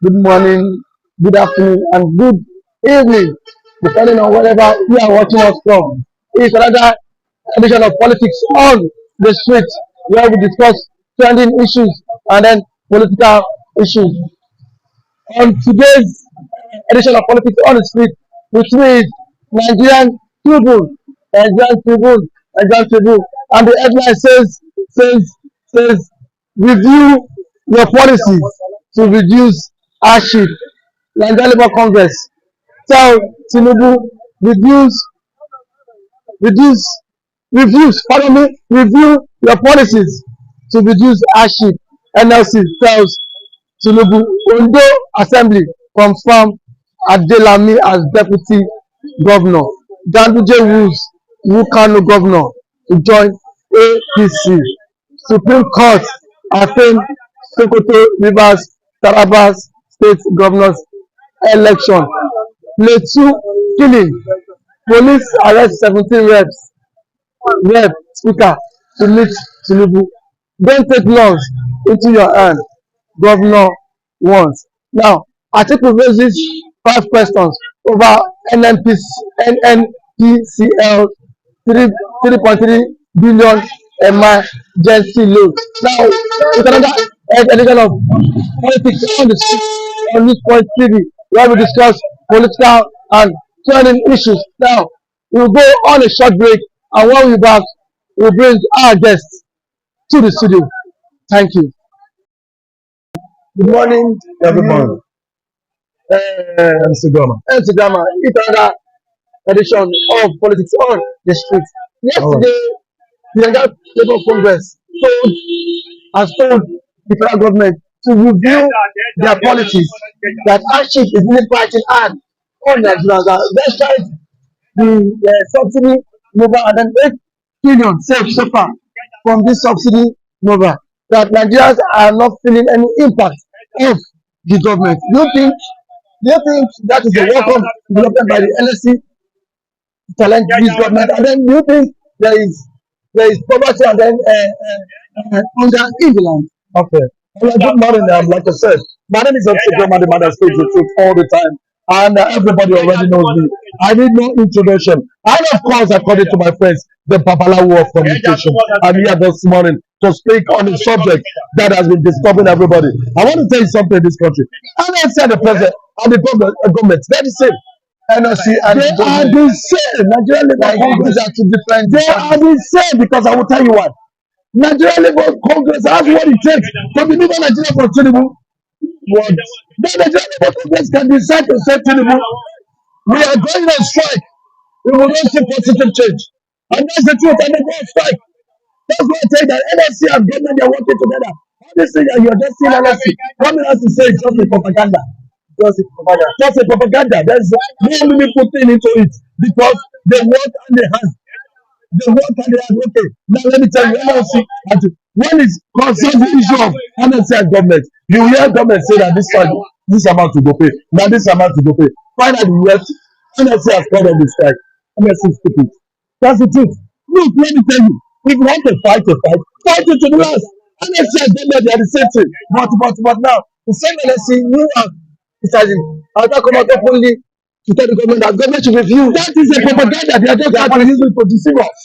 good morning, good afternoon, and good evening, depending on wherever you are watching us from. It's another edition of Politics on the Street, where we discuss trending issues and then political issues. On today's edition of Politics on the Street, which is Nigerian Tribune, Nigerian Tribune, Nigerian Tribune, and the headline says review your policies to reduce hardship. Nigerian Labour Congress tell Tinubu reduce reduce pardon me, review your policies to reduce hardship. NLC tells Tinubu. Ondo Assembly confirm Adelami as deputy governor. Ganduje rules Kano governor to join APC. Supreme Court affirm Sokoto, Rivers, Taraba state governors election. Plateau killing. Police arrest 17 rep speaker to meet Tinubu. Don't take laws into your hand, governor wants. Now, article raises 5 questions over NNPCL 3.3 billion emergency loan. Now, it's another edition of Politics on the Street on this point TV, where we discuss political and trending issues. Now, we'll go on a short break, and when we're back, we'll bring our guests to the studio. Thank you. Good morning, everyone. Instagram, it's another edition of Politics on the Street. Yesterday, the Nigerian Labour Congress told the federal government to review their policies that hardship is really fighting hard on Nigerians. Despite the subsidy mover and then 8 trillion saved so far from this subsidy mover, that Nigerians are not feeling any impact of the government. Do you think that is a welcome development by the NLC to challenge this government? And then do you think there is poverty and then hunger in the land? Okay. Well, good morning. Like I said, my name is Obsidian, the man that speaks the truth all the time. And everybody already knows me. I need no introduction. And of course, according to my friends, the Babalawo of communication. I'm here this morning to speak on a subject that has been disturbing everybody. I want to tell you something in this country. And I said the president and the government, they're the same. NLC and they are the same. Nigerian Labour Congress are two different. They are the same because I will tell you why. Nigerian Labour Congress has what it takes to deliver Nigeria for Tinubu. What? The Nigerian Labour Congress can decide to say Tinubu, we are going on strike. We will not see positive change. And that's the truth. And they go on strike. That's why I tell you that NLC and government, they are working together. All this thing that you are just seeing NLC, what has to say is just a propaganda. Just a propaganda. There's no meaningful thing into it because they work and they have. They work and they have. Okay, now let me tell you, NLC, when it concerns the issue of NLC and government, you hear government say that this amount to go pay. Now this amount to go pay. Finally, NLC has called on the strike. NLC is stupid. That's the truth. Look, let me tell you, if you want to fight it to the last. NLC and government, they are the same thing. But now, the same NLC, you are deciding, I'll not come out openly to tell the government that government should review. That is a propaganda. They are just trying to use it to deceive us.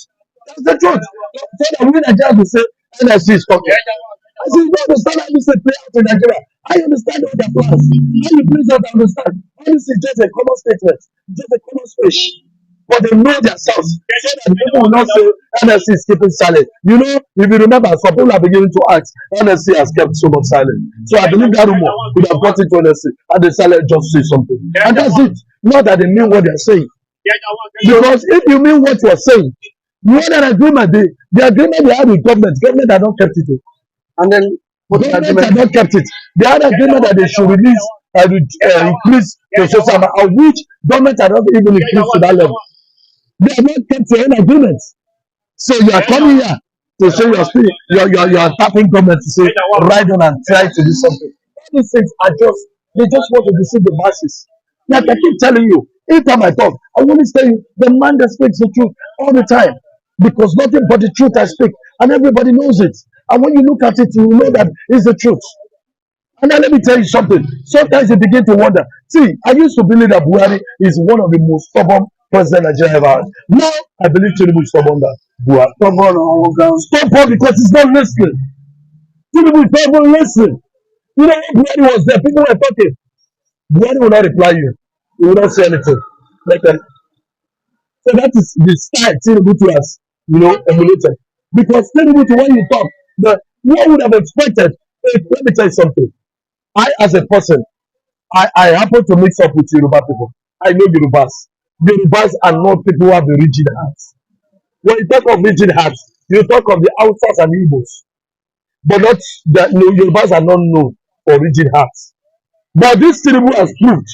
That's the truth. So that we Nigerians will say NLC is talking. I say, you don't understand how this play out in Nigeria. I understand all their plans. How you please don't understand. All this is just a common statement, just a common speech. But they know themselves so that the people will not say NLC is keeping silent. You know, if you remember, some people are beginning to ask, NLC has kept so much silent. So I believe that rumor would have got into NLC and the silent just say something. And that's it. Not that they mean what they're saying. Because if you mean what you're saying, you had an agreement. The agreement they had with government had not kept it. And then government had not kept it. They had an agreement that they should release increase to social amount, of which government had not even increased to that level. They have not kept their own agreements. So you are coming here to say you are tapping government to say ride on and try to do something. All these things are they just want to deceive the masses. Like I keep telling you, every time I talk, I always tell you the man that speaks the truth all the time. Because nothing but the truth I speak, and everybody knows it. And when you look at it, you know that it's the truth. And then let me tell you something. Sometimes you begin to wonder. See, I used to believe that Buhari is one of the most stubborn president Nigeria ever had. Now I believe Tinubu is stubborn than Buhari. Stubborn on ground. Stubborn because he's not listening. Tinubu is not even listening. You know, when Buhari was there, people were talking. Buhari will not reply you. He will not say anything. Like that. So that is the style Tinubu to has, emulated. Because Tinubu to when you talk, one would have expected. Let me tell you something. I, as a person, I happen to mix up with Yoruba people. I know Yorubas. Yorubas are not people who have a rigid hearts. When you talk of rigid hearts, you talk of the Hausas and Igbos. But not that no, Yorubas are not known for rigid hearts. But this Tinubu has proved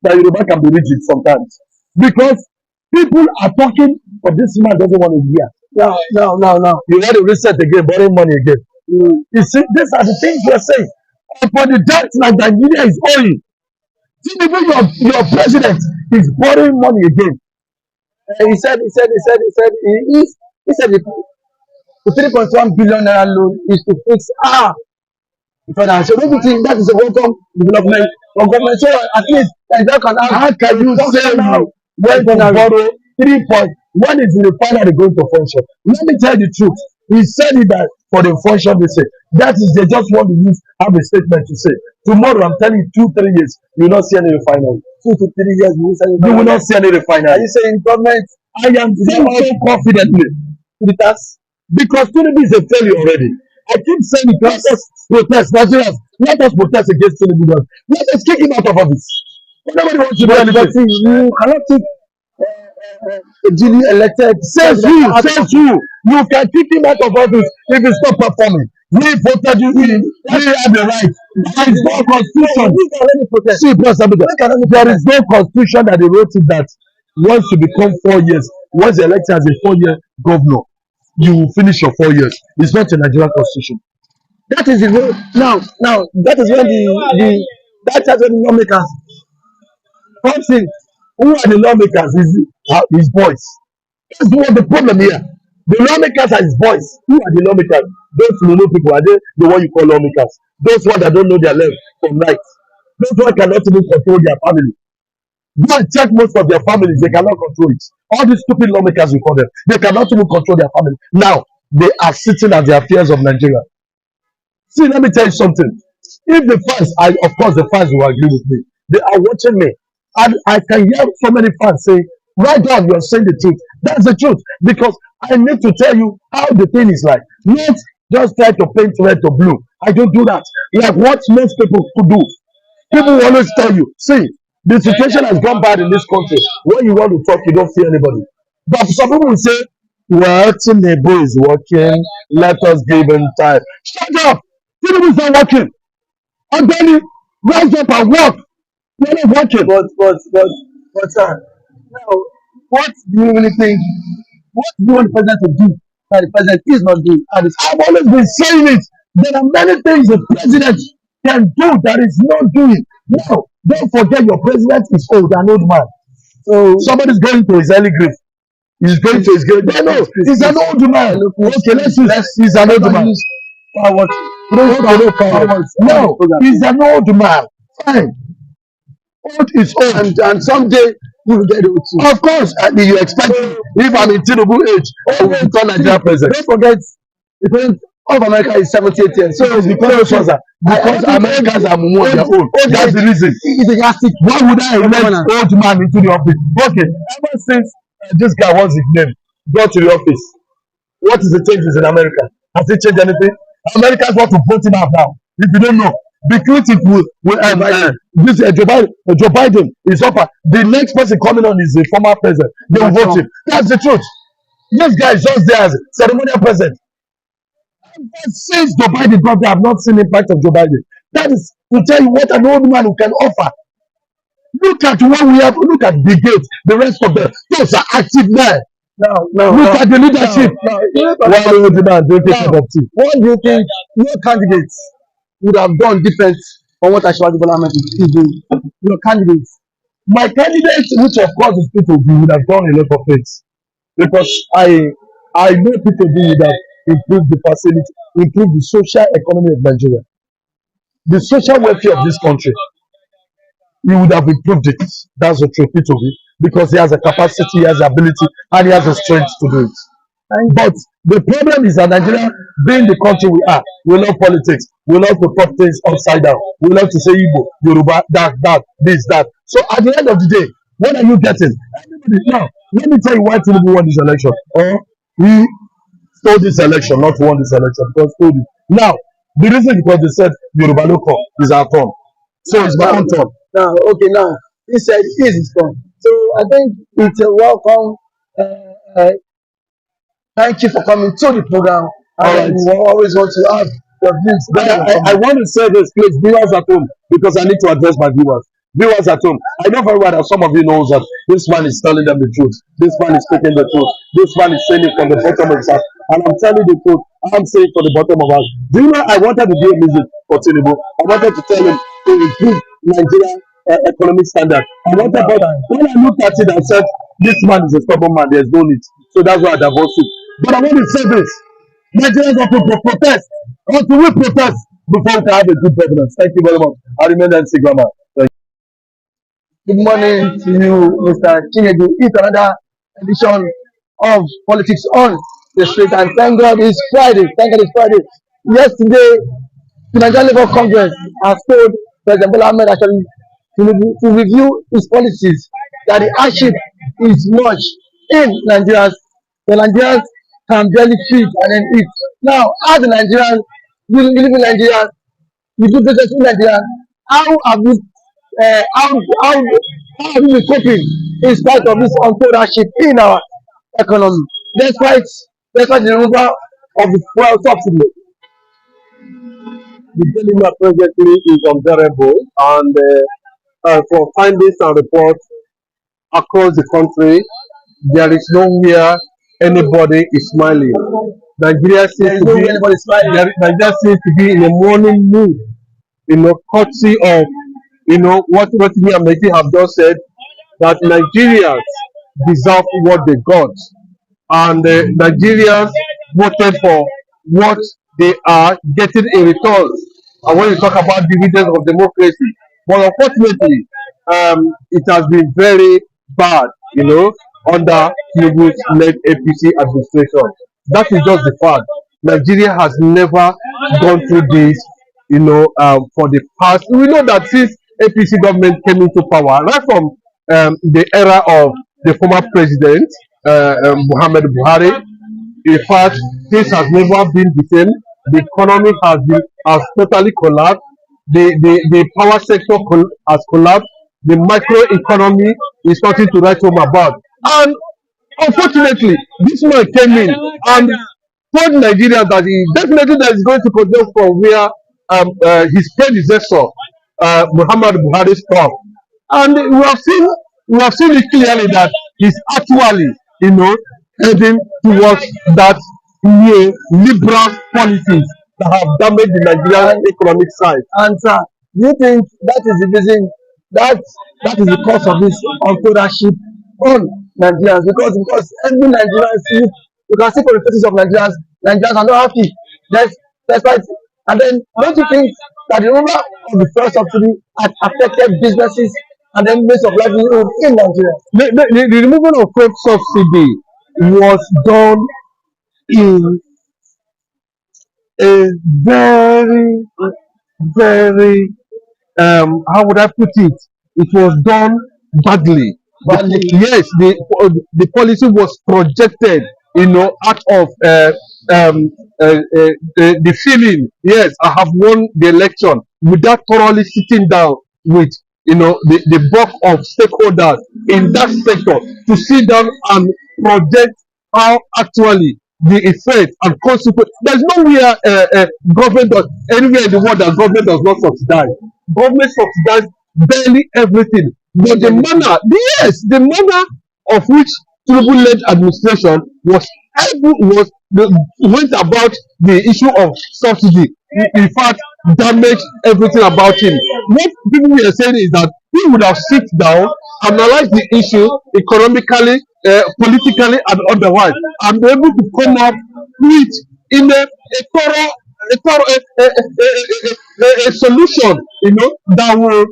that Yoruba can be rigid sometimes. Because people are talking, but this man doesn't want to hear. Now. You want to reset again, borrowing money again. You see, these are the things we are saying. And for the debt like Nigeria is owing, Tinubu, your president is borrowing money again. He said the 3.1 billion naira loan is to fix finance. So don't you think that is a welcome development for government? So at least Nigeria can have. How can you say now when to borrow 3 point? When is the refinery going to function? Let me tell you the truth. He said it that for the function they say. That is, they just want to have a statement to say. Tomorrow, I'm telling you, 2-3 years, you will not see any refinery. 2 to 3 years, you will not see any refinery. Are you saying government? I am saying so confidently. Because Tinubu is a failure already. I keep saying it. Let us protest, Nigerians. Let us protest against Tinubu. Let us kick him out of office. Nobody wants to do anything. You cannot take a duly elected. Says you. You can kick him out of office if he's not performing. We voted you in. We have the right. There is no constitution. See, there is no constitution that they wrote it that once you become 4 years, once you elected as a 4-year governor, you will finish your 4 years. It's not a Nigerian constitution. That is the way. Now that is when that's when the lawmakers comes in. Who are the lawmakers? His boys. That's what the problem here. The lawmakers are his boys. Who are the lawmakers? Those Lulu people, are they the one you call lawmakers? Those ones that don't know their left from right. Those ones cannot even control their family. Go and check most of their families, they cannot control it. All these stupid lawmakers we call them, they cannot even control their family. Now, they are sitting at the affairs of Nigeria. See, let me tell you something. If the fans, of course, the fans will agree with me. They are watching me. And I can hear so many fans say, right on, you're saying the truth. That's the truth. Because I need to tell you how the thing is like. Not just try to paint red to blue. I don't do that. Like what most people could do. People will always tell you, see, the situation has gone bad in this country. When you want to talk, you don't fear anybody. But some people will say, well, Tinubu is working. Let us give him time. Shut up! Tinubu is not working. And then you rise up and work. You're not working. But now, what do you really think? What do you want the president to do that the president is not doing? And I've always been saying it. There are many things the president can do that is not doing. Now, don't forget your president is old, an old man. So somebody's going to his early grave. He's going to his grave. No, he's an old man. Okay, he's an old man. No, he's an old man. Fine. Old is old. And someday you will get it too. Of course, you expect if I'm in Tinubu age, I will become Nigerian president. Don't forget, the president of America is 78 years. So it's because Americans are more their own. That's the reason. It's a yardstick. Why would I elect old man into the office? Okay, ever since this guy, what's his name, got to the office, what is the changes in America? Has it changed anything? Americans want to vote him out now. If you don't know, because if this Joe Biden is up, the next person coming on is the former president. They will vote him. That's the truth. This guy is just there as ceremonial president. Since Joe Biden got there, I have not seen the impact of Joe Biden. That is to tell you what an old man who can offer. Look at what we have. Look at the Gates, the rest of them. Those are active men. Look at the leadership. What do you think your candidates would have done different from what Ashwaji Bola Ahmed is doing? Your candidates. My candidates, which of course is people who would have done a lot of things, because I know people who would have improved the facility, improved the social economy of Nigeria. the social welfare of this country, he would have improved it. That's the truth of it. Because he has a capacity, he has the ability, and he has the strength to do it. But the problem is that Nigeria, being the country we are, we love politics. We love to put things upside down. We love to say Igbo, Yoruba, this, that. So at the end of the day, what are you getting? Everybody, now, let me tell you why Tinubu won this election. Or he stole this election, not won this election, because stole it. Now, the reason because they said Yoruba no come is our turn. So it's my own turn. Now, okay, now he said it is his turn. So I think it's a welcome. Uh, Thank you for coming to the program. All right. We always want to have your views. But I want to say this, please, viewers at home, because I need to address my viewers. Viewers at home, I know very well that some of you know that this man is telling them the truth. This man is speaking the truth. This man is saying it from the bottom of his heart. And I'm telling the truth. I'm saying it from the bottom of his heart. Do you know I wanted to do a music for Tinubu? I wanted to tell him to improve Nigeria economic standard. I wanted, but when I looked at it, I said, this man is a stubborn man. There's no need. So that's why I divorced it. But I want to say this. Nigerians have to protest. Until we protest before we can have a good governance. Thank you very much. I remain MC Grammar. Good morning to you, Mr. Chinedu. It's another edition of Politics on the Street, and thank God it's Friday. Thank God it's Friday. Yesterday, the Nigerian Labour Congress has told President Bola Ahmed actually to review his policies, that the hardship is much in Nigerians. The Nigerians can barely feed and then eat. Now, as the Nigerians, you live in Nigeria, you do business in Nigeria, how have you how have you been coping in spite of this untold hardship in our economy, despite the removal of the fuel subsidy? The dilemma presently is unbearable, and for findings and reports across the country, there is nowhere anybody is smiling. Nigeria seems to be in a mourning mood, courtesy of what me and Meti have just said, that Nigerians deserve what they got, and Nigerians voted for what they are getting in return. And when you talk about dividends of democracy, but unfortunately, it has been very bad, under Tinubu's led APC administration. That is just the fact. Nigeria has never gone through this, for the past. We know that since APC government came into power, right from the era of the former president, Muhammad Buhari, in fact, things has never been the same. The economy has totally collapsed. The power sector has collapsed. The micro economy is starting to write home about. And unfortunately, this man came in and told Nigeria that he definitely that is going to continue from where his predecessor, Muhammad Buhari, stopped. And we have seen it clearly that he's actually, heading towards that liberal policies that have damaged the Nigerian economic side. And sir, do you think that is the reason that is the cause of this untold hardship on Nigerians? Because every Nigerian sees, you can see for the faces of Nigerians are not happy. That's right. And then don't you think that the removal of the first subsidy has affected businesses and then means of livelihood in Nigeria? The removal of fuel subsidy was done in a very, very, how would I put it? It was done badly. Yes, the policy was projected, out of the feeling. Yes, I have won the election without thoroughly sitting down with the bulk of stakeholders in that sector to sit down and project how actually the effect and consequence. There's nowhere government does anywhere in the world that government does not subsidize. Government subsidize barely everything, but the manner of which Tinubu-led administration went about the issue of subsidy, in fact, damaged everything about him. What people were saying is that he would have sit down, analyze the issue economically, politically, and otherwise, and be able to come up with in a thorough a solution, that will,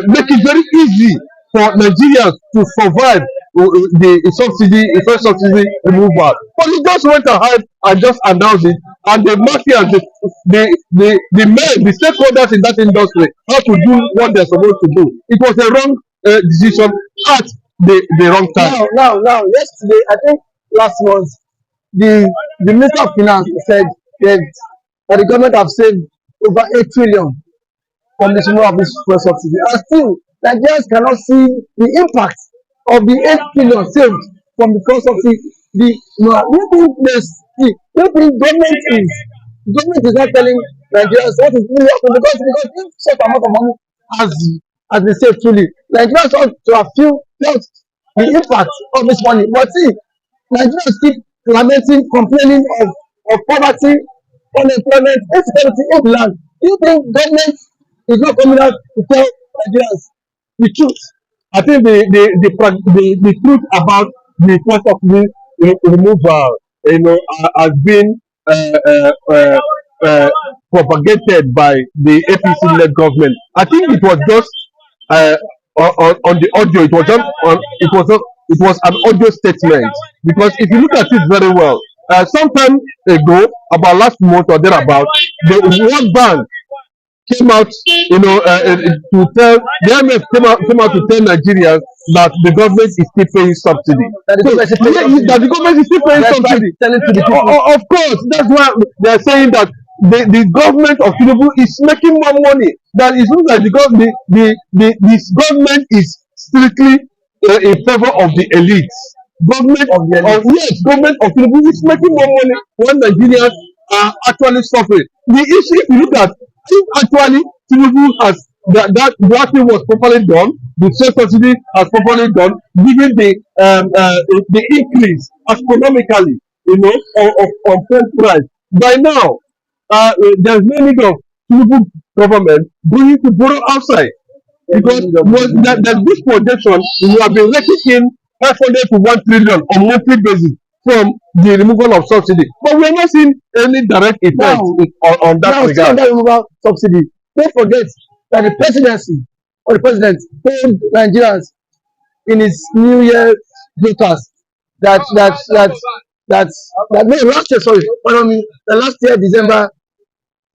make it very easy for Nigerians to survive the first subsidy removal. But he just went ahead and just announced it, and the market, the stakeholders in that industry have to do what they're supposed to do. It was a wrong decision at the wrong time. Now, yesterday, I think last month, the Minister of Finance said that the government have saved over 8 trillion from the removal of this fuel subsidy. And still, Nigerians cannot see the impact of the 8 trillion saved from the fuel subsidy. We think government is not telling Nigerians what is really happening, because if such amount of money has has been saved truly, Nigerians ought to have felt the impact of this money. But see, Nigerians keep lamenting, complaining of poverty, unemployment, insecurity in the land. Do you think government is not coming out to tell Nigerians the truth? I think the truth about the cost of the removal, has been propagated by the APC-led government. I think it was just uh, on the audio. It was just on. It was an audio statement, because if you look at it very well, some time ago, about last month or thereabout, the World Bank came out, to tell the IMF came out to tell Nigerians that the government is still paying subsidy. That the government is still paying subsidy. Of course, that's why they are saying that the government of Tinubu is making more money. That it looks like this government is strictly in favor of the elites. Government of Tinubu is making more money when Nigerians are actually suffering. The issue, if you look at, if actually Tinubu has that thing was properly done, the sales subsidy has properly done, given the increase astronomically, of fuel price. By now, there's no need of Tinubu government going to borrow outside, because that this projection we have been raking in 500 to 1 trillion on monthly basis from the removal of subsidy, but we are not seeing any direct effect on that regard. Now, removal subsidy, don't forget that the presidency or the president told Nigerians in his New Year broadcast no, last year, sorry, pardon me, the last year December,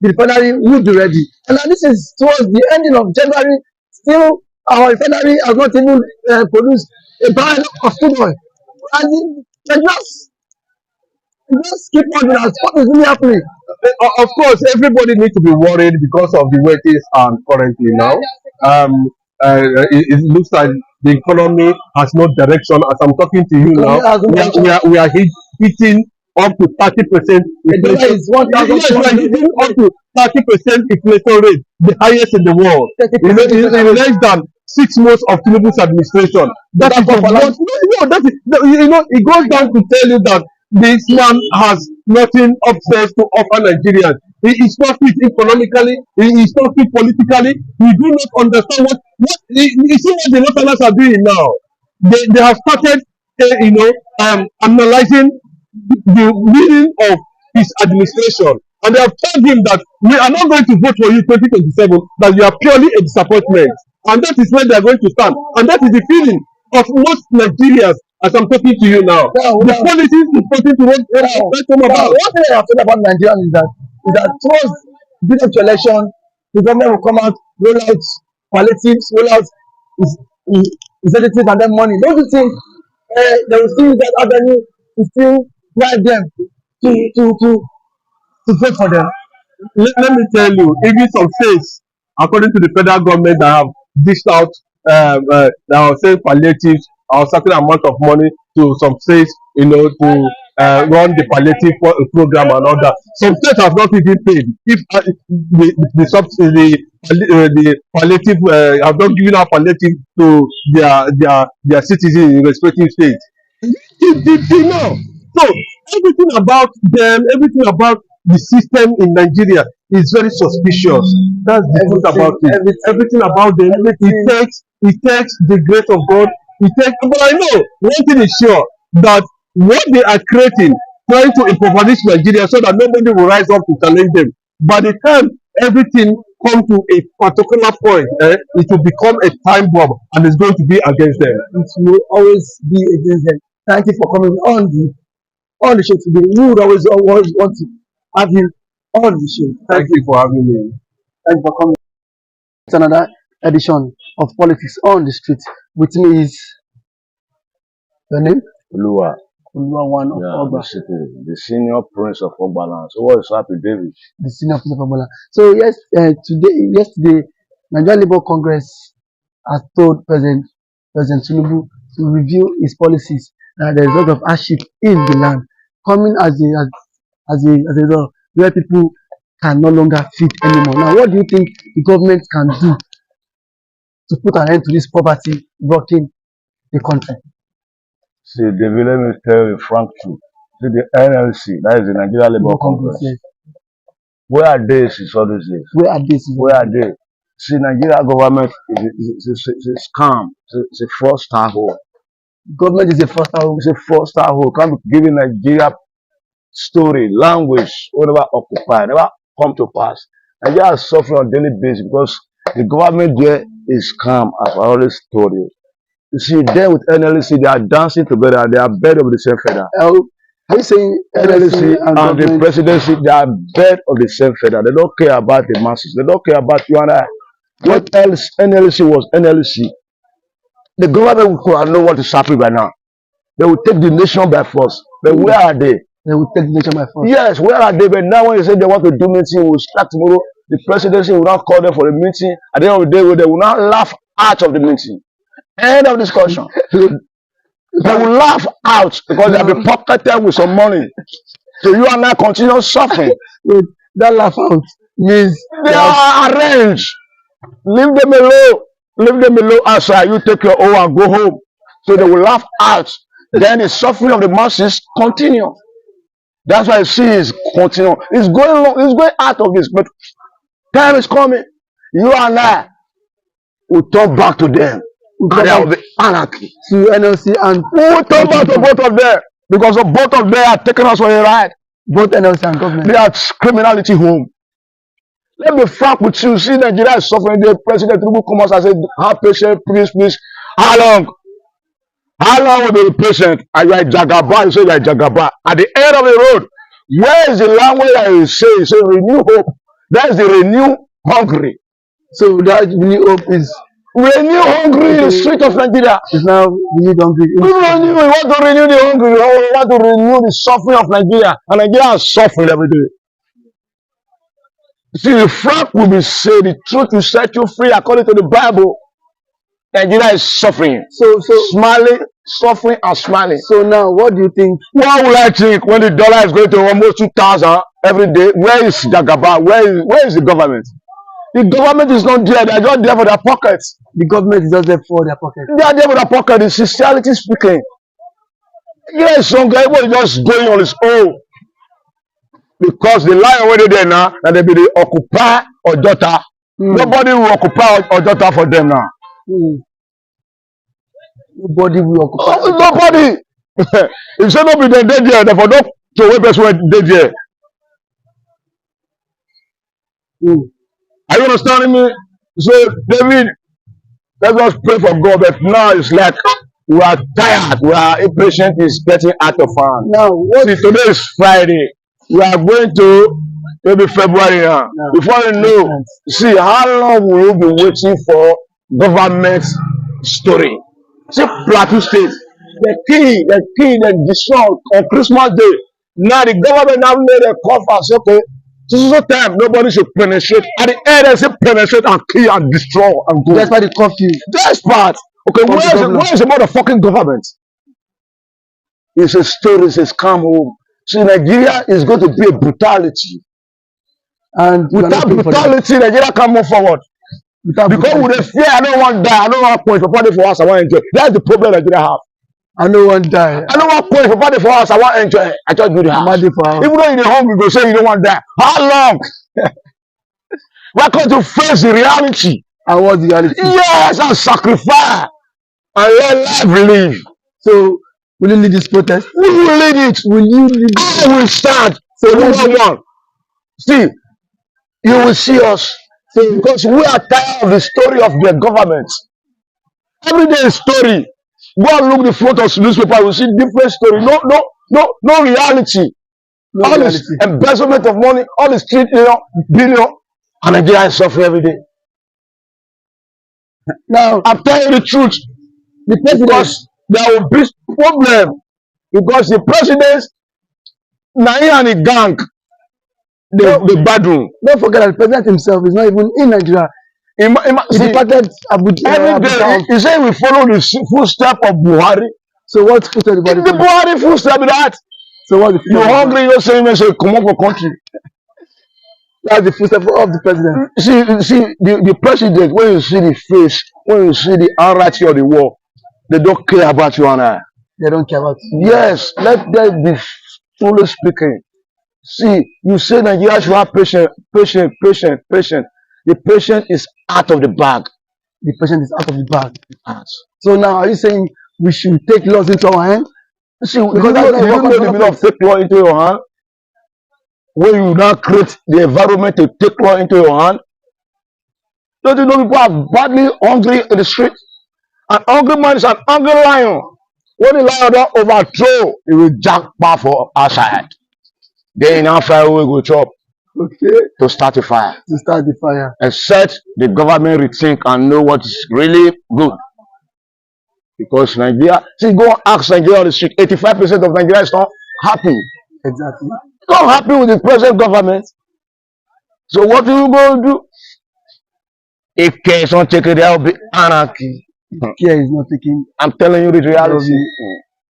the refinery would be ready. And now this is towards the ending of January. Still, our refinery has not even produced a barrel of crude oil. And just keep on as what is really happening. Of course, everybody needs to be worried because of the way things are currently now. It looks like the economy has no direction. As I'm talking to you now, we are hitting up to 30% inflation. Is 1,000. Yes, we are hitting up to 30% inflation rate, the highest in the world. In less than 6 months of Tinubu's administration. That is what, it goes down to tell you that this man has nothing upstairs to offer Nigerians. He is not fit economically. He is not fit politically. We do not understand what you see what the Northerners are doing now. They have started, analyzing the meaning of his administration, and they have told him that we are not going to vote for you 2027. That you are purely a disappointment, and that is where they are going to stand. And that is the feeling of most Nigerians. As I'm talking to you now, the policies is pointing to what come about. One thing I have said about Nigerians is that towards the election, the government will come out, roll out palliatives, roll out incentives, and then money. Don't you think they will still use that avenue to still drive them to vote for them? Let me tell you, even some states, according to the federal government, that have dished out, that are saying palliatives or certain amount of money to some states, to run the palliative program and all that. Some states have not even paid. If the subsidy, the palliative, have not given out palliative to their citizens in respective states. You know. So everything about them, everything about the system in Nigeria is very suspicious. That's the truth about it. Everything about them, it takes the grace of God. But I know one thing is sure, that what they are creating trying to impoverish Nigeria so that nobody will rise up to challenge them. By the time everything come to a particular point, it will become a time bomb and it's going to be against them. It will always be against them. Thank you for coming on the show today. We would always want to have you on the show. Thank you for having me. Thank you for coming. It's another edition of Politics on the Street. With me is your name? Lua. One of Ogba. The senior prince of Ogbaland. So what is happy, David? The senior prince of Ogbaland. So yesterday, Nigerian Labour Congress has told President Tinubu to review his policies that there is a lot of hardship in the land, coming as a result where people can no longer feed anymore. Now, what do you think the government can do to put an end to this poverty rocking the country? See, David, let me tell you frank truth. See, the NLC, that is the Nigerian Labour Congress. Yes. Where are they since all these days? Where are they? Where are they? See, Nigeria government is a scam. It's a fraudster hole. Government is a fraudster hole. It's a fraudster hole. Can't be giving Nigeria story, language, whatever occupy, never come to pass. Nigeria is suffering on a daily basis because the government there is scam, as I always told you. You see, them with NLC, they are dancing together. They are bed of the same feather. Are you saying NLC and the presidency, they are bed of the same feather? They don't care about the masses. They don't care about you and I. What else NLC was NLC? The government will know what is happening right now. They will take the nation by force. But where are they? They will take the nation by force. Yes, where are they? But now when you say they want to do meeting, we'll start tomorrow. The presidency will not call them for a meeting. At the end of the day, they will not laugh out of the meeting. End of discussion. They will laugh out because they have been pocketed with some money. So you and I continue suffering. Wait, that laugh out means they are arranged. Leave them alone. Leave them alone outside. You take your own and go home. So they will laugh out. Then the suffering of the masses continue. That's why I see is continue. It's going long. It's going out of this. But time is coming. You and I will turn back to them. And there will be anarchy. To NLC and we will turn back to both of them. Because of both of them are taking us on a ride. Both NLC and government. They are criminality home. Let me frank with you. See, Nigeria is suffering. The president Tinubu come out and say, have patience, please. How long? How long will you be patient? And you are Jagaba, you say you are Jagaba. At the end of the road, where is the language that you say? You say renew hope. That is the renew hungry. So that renew hope is renew hungry in the street of Nigeria. It's now renewed hungry. We want to renew the hungry. We want to renew the suffering of Nigeria. And Nigeria is suffering every day. See, the frank will be said, the truth will set you free according to the Bible. Nigeria is suffering. So smiling, suffering and smiling. So now, what do you think? What will I think when the dollar is going to almost 2,000 every day? Where is Jagaba? Where is the government? The government is not there. They are just there for their pockets. The government is just there for their pockets. They are there for their pocket. The sincerity speaking. Yes, some guy was just going on his own. Because the line already there now, and they be the occupy or daughter. Nobody will occupy or daughter for them now. Nobody will occupy. Nobody. If say no be them dead there, therefore don't throw away person dead there. Are you understanding me? So David, let us pray for God. But now it's like we are tired. We are impatient. Is getting out of hand. Now, see, today is Friday. We are going to maybe February now. Before you know, see how long will you be waiting for government story? See, Plateau State, the key, the destroyed on Christmas Day. Now the government now made a call for us. Okay, this is the time nobody should penetrate. At the end, they say penetrate and kill and destroy and go. That's why the curfew. That's part. Okay, where is the motherfucking government? It's a story. It's a scam home. See, Nigeria is going to be a brutality. And without brutality, Nigeria can't move forward. Because with the fear, I don't want to die. I don't want to point for party for us. I want to enjoy. That's the problem Nigeria have. I don't want to die. I don't want to point for party for us. I want to enjoy. I just do the house. Even though you're hungry, you go say you don't want to die. How long? We're going to face the reality. And what's the reality? Yes, and sacrifice. And let life live. So Will you lead this protest? Who will lead it? Will you lead I will start. So Number one. See, you will see us. So Because we are tired of the story of their government. Every day is story. Go and look the front of newspaper, you will see different story. No reality. no All reality. this embezzlement of money, all the street, billion, and Nigeria is suffering every day. Now I'm telling you the truth. the president, Because there will be problem. Because the president, Nai and the gang, the battle. don't forget that the president himself is not even in Nigeria. He departed Every day, he say we follow the footstep of Buhari. So what footstep the body? The Buhari footstep be that. So what the You hungry, you say you say come up for country. That's the footstep of the president. See the president, when you see the face, when you see the handwriting of the wall, they don't care about you and I. They don't care about you. Yes, let them be truly speaking. See, you say Nigeria should have patient. The patient is out of the bag. The patient is out of the bag. Yes. So now are you saying we should take laws into our hand? See, because you know the meaning of take law into your hand. When you now create the environment to take law into your hand, don't you know people are badly hungry in the street? An hungry man is an hungry lion. When the lion don't overthrow, he will jack back for outside. Then now fire we go chop. Okay. To start a fire. To start the fire. Except the government rethink and know what is really good. Because Nigeria, see, go and ask Nigeria on the street, 85% of Nigeria is not happy. Exactly. Not happy with the present government. So what do you go do? If care is not taken, there will be anarchy. Care is not taken. I'm telling you the reality.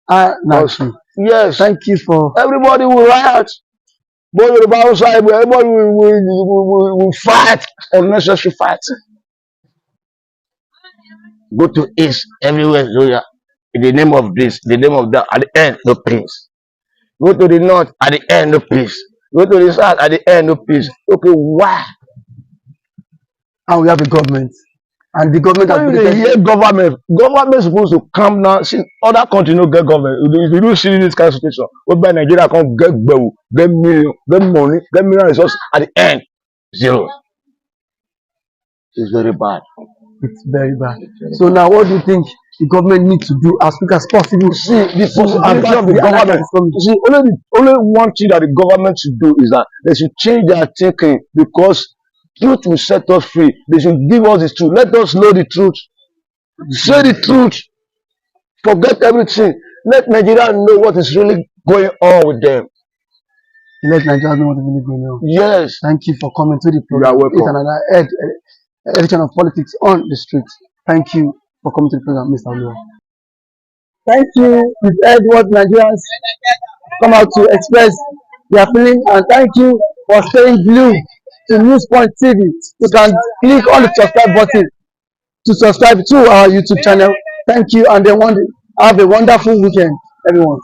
Anarchy. Yes. Thank you for. Everybody will riot. But the Bible side, everybody will fight unnecessary fight. Go to east everywhere, so in the name of this, the name of that, at the end, no peace. Go to the north, at the end, no peace. Go to the south, at the end, no peace. Okay, why? And we have a government. And the government has been hear government is supposed to calm down. See, other countries no get government. If you don't see this kind of situation, whereby Nigeria can't get bill, get million, get money, get million resources at the end, zero. It's very bad. It's very bad. So now what do you think the government needs to do as quick as possible? See, the possibility of the government. See, only one thing that the government should do is that they should change their thinking, because truth will set us free. They should give us the truth. Let us know the truth. Say the truth. Forget everything. Let Nigeria know what is really going on with them. Let Nigeria know what is really going on. Yes. Thank you for coming to the program. You are welcome. It's another edition of Politics on the Street. Thank you for coming to the program, Mr. Oluwa. Thank you. We've heard what Nigerians come out to express their feeling, and thank you for staying glued to Newspoint TV. You can click on the subscribe button to subscribe to our YouTube channel. Thank you, and then have a wonderful weekend, everyone.